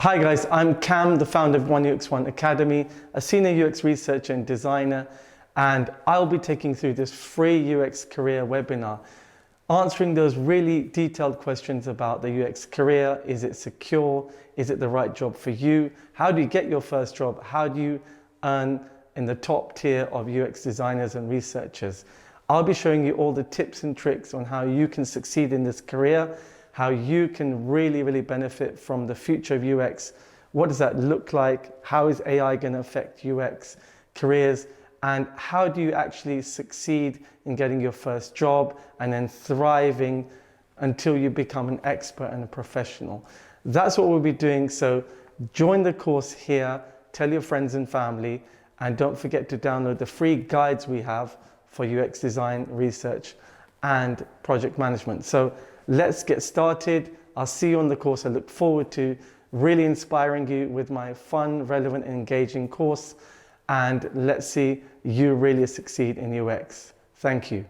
Hi guys, I'm Cam, the founder of One UX One Academy, a senior UX researcher and designer, and I'll be taking you through this free UX career webinar, answering those really detailed questions about the UX career. Is it secure? Is it the right job for you? How do you get your first job? How do you earn in the top tier of UX designers and researchers? I'll be showing you all the tips and tricks on how you can succeed in this career, how you can really benefit from the future of UX. What does that look like? How is AI going to affect UX careers? And how do you actually succeed in getting your first job and then thriving until you become an expert and a professional? That's what we'll be doing. So join the course here, tell your friends and family, and don't forget to download the free guides we have for UX design, research, and project management. So let's get started. I'll see you on the course. I look forward to really inspiring you with my fun, relevant, and engaging course. And let's see you really succeed in UX. Thank you.